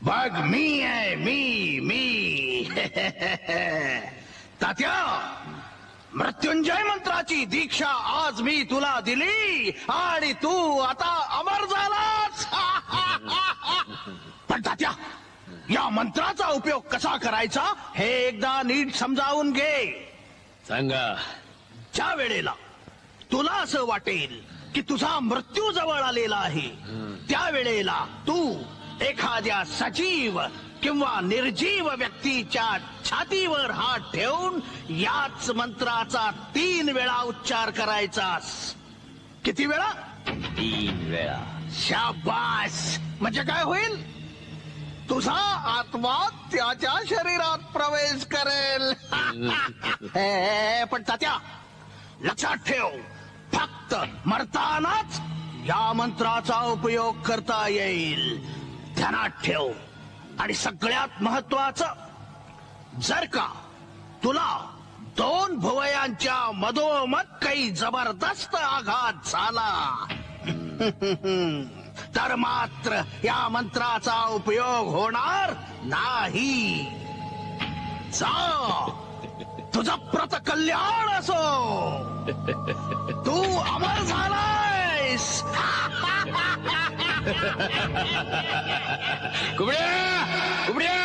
बघ मी आहे मी तात्या, मृत्युंजय मंत्राची दीक्षा आज मी तुला दिली आणि तू आता अमर झालास. पण तात्या, या मंत्राचा उपयोग कसा करायचा हे एकदा नीट समजावून घे. सांगा. ज्या वेळेला तुला असं वाटेल की तुझा मृत्यू जवळ आलेला आहे, त्यावेळेला तू एखाद्या सजीव किंवा निर्जीव व्यक्तीच्या छातीवर हात ठेवून याच मंत्राचा 3 वेळा उच्चार करायचास. किती वेळा? 3 वेळा. शाबास. म्हणजे काय होईल? तुझा आत्मा त्याच्या शरीरात प्रवेश करेल. पण तात्या, लक्षात ठेव, फक्त मरतानाच या मंत्राचा उपयोग करता येईल. ध्यानात ठेव. आणि सगळ्यात महत्वाचं, जर का तुला 2 भुवयांच्या मधोमध काही जबरदस्त आघात झाला तर मात्र या मंत्राचा उपयोग होणार नाही. जा, तुझं प्रत कल्याण असो. तू अमर झालायस. कुबड्या, कुबड्या,